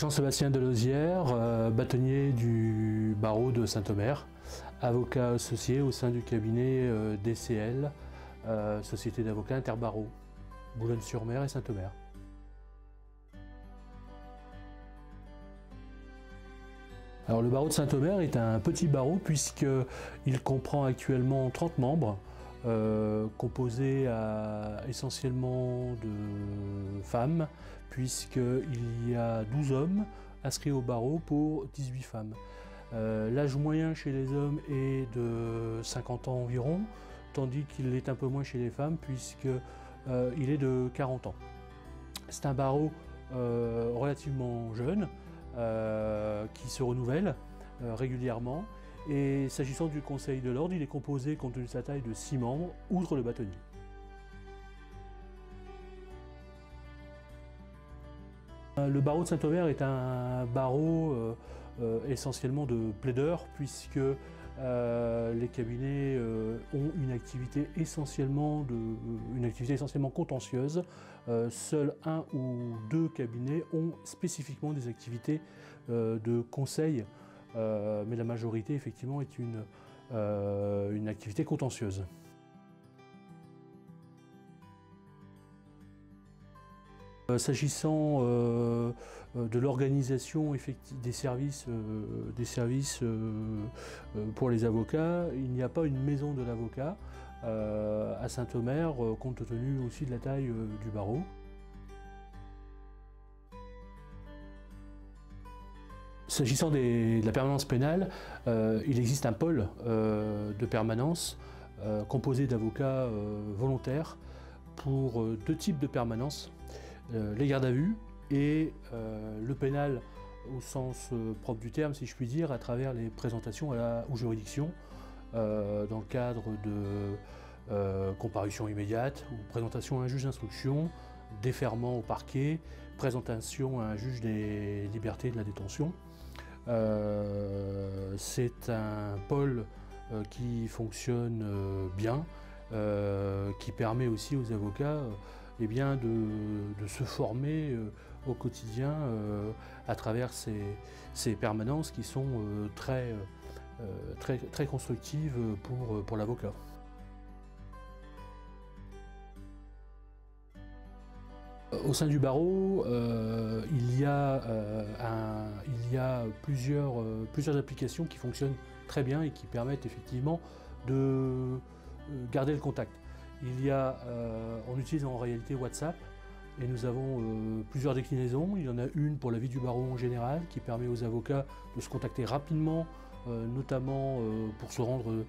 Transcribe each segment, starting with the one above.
Jean-Sébastien Delosière, bâtonnier du barreau de Saint-Omer, avocat associé au sein du cabinet DCL, Société d'avocats interbarreaux, Boulogne-sur-Mer et Saint-Omer. Alors, le barreau de Saint-Omer est un petit barreau puisqu'il comprend actuellement 30 membres, composés essentiellement de femmes, puisqu'il y a 12 hommes inscrits au barreau pour 18 femmes. L'âge moyen chez les hommes est de 50 ans environ, tandis qu'il est un peu moins chez les femmes puisqu'il est de 40 ans. C'est un barreau relativement jeune, qui se renouvelle régulièrement. Et s'agissant du Conseil de l'Ordre, il est composé, compte tenu de sa taille, de 6 membres, outre le bâtonnier. Le barreau de Saint-Omer est un barreau essentiellement de plaideurs, puisque les cabinets ont une activité essentiellement contentieuse. Seuls un ou deux cabinets ont spécifiquement des activités de conseil, mais la majorité effectivement est une activité contentieuse. S'agissant de l'organisation des services pour les avocats, il n'y a pas une maison de l'avocat à Saint-Omer, compte tenu aussi de la taille du barreau. S'agissant de la permanence pénale, il existe un pôle de permanence composé d'avocats volontaires pour deux types de permanence. Les gardes à vue et le pénal au sens propre du terme, si je puis dire, à travers les présentations aux juridictions dans le cadre de comparution immédiate ou présentation à un juge d'instruction, défèrement au parquet, présentation à un juge des libertés et de la détention. C'est un pôle qui fonctionne bien, qui permet aussi aux avocats de se former au quotidien à travers ces permanences qui sont très constructives pour l'avocat. Au sein du barreau, il y a plusieurs applications qui fonctionnent très bien et qui permettent effectivement de garder le contact. On utilise en réalité WhatsApp et nous avons plusieurs déclinaisons. Il y en a une pour la vie du barreau en général qui permet aux avocats de se contacter rapidement, notamment pour se rendre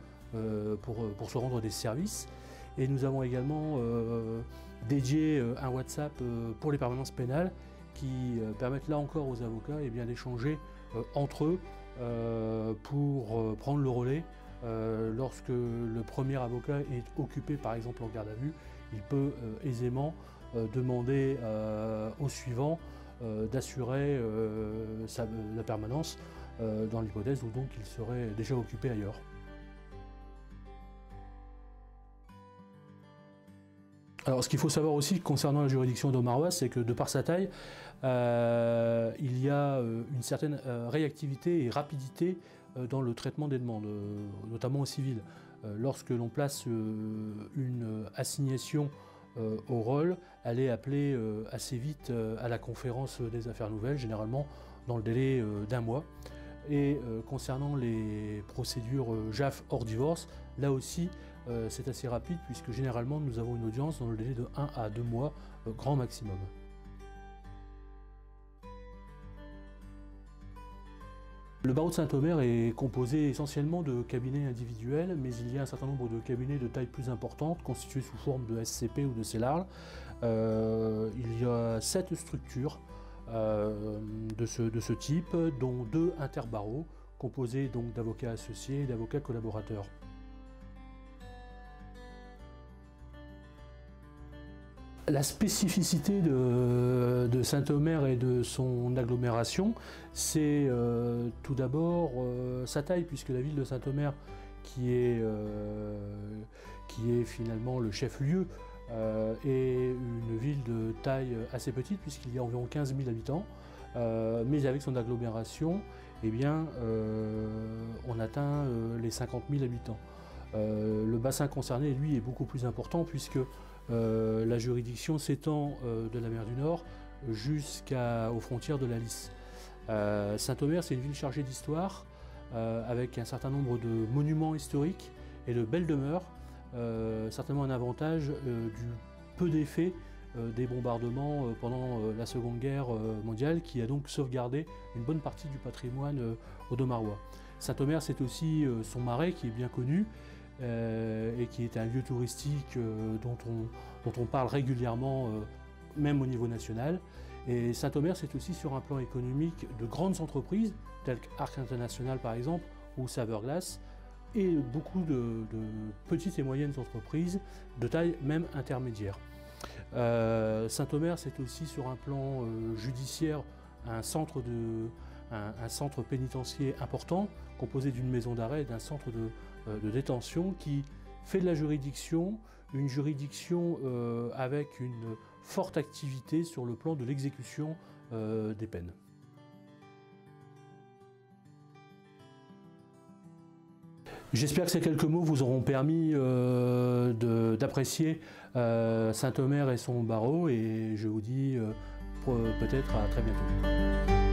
des services. Et nous avons également dédié un WhatsApp pour les permanences pénales qui permettent là encore aux avocats d'échanger entre eux pour prendre le relais. Lorsque le premier avocat est occupé par exemple en garde à vue, il peut aisément demander au suivant d'assurer la permanence dans l'hypothèse où donc il serait déjà occupé ailleurs. Alors, ce qu'il faut savoir aussi concernant la juridiction d'Aumaroise, c'est que de par sa taille, il y a une certaine réactivité et rapidité dans le traitement des demandes, notamment au civil. Lorsque l'on place une assignation au rôle, elle est appelée assez vite à la conférence des affaires nouvelles, généralement dans le délai d'1 mois. Et concernant les procédures JAF hors divorce, là aussi c'est assez rapide puisque généralement nous avons une audience dans le délai de 1 à 2 mois, grand maximum. Le barreau de Saint-Omer est composé essentiellement de cabinets individuels, mais il y a un certain nombre de cabinets de taille plus importante, constitués sous forme de SCP ou de CELARL. Il y a 7 structures de ce type, dont 2 interbarreaux, composés donc d'avocats associés et d'avocats collaborateurs. La spécificité de Saint-Omer et de son agglomération, c'est tout d'abord sa taille, puisque la ville de Saint-Omer, qui est finalement le chef-lieu, est une ville de taille assez petite, puisqu'il y a environ 15 000 habitants, mais avec son agglomération, eh bien, on atteint les 50 000 habitants. Le bassin concerné, lui, est beaucoup plus important puisque la juridiction s'étend de la mer du Nord jusqu'aux frontières de la Lys. Saint-Omer, c'est une ville chargée d'histoire, avec un certain nombre de monuments historiques et de belles demeures, certainement un avantage du peu d'effet des bombardements pendant la Seconde Guerre mondiale, qui a donc sauvegardé une bonne partie du patrimoine audomarois. Saint-Omer, c'est aussi son marais qui est bien connu et qui est un lieu touristique dont on parle régulièrement, même au niveau national. Et Saint-Omer, c'est aussi sur un plan économique de grandes entreprises, telles qu'Arc International par exemple, ou Saverglass, et beaucoup de petites et moyennes entreprises de taille même intermédiaire. Saint-Omer, c'est aussi sur un plan judiciaire un centre pénitentiaire important, composé d'une maison d'arrêt et d'un centre de détention qui fait de la juridiction une juridiction avec une forte activité sur le plan de l'exécution des peines. J'espère que ces quelques mots vous auront permis d'apprécier Saint-Omer et son barreau, et je vous dis peut-être à très bientôt.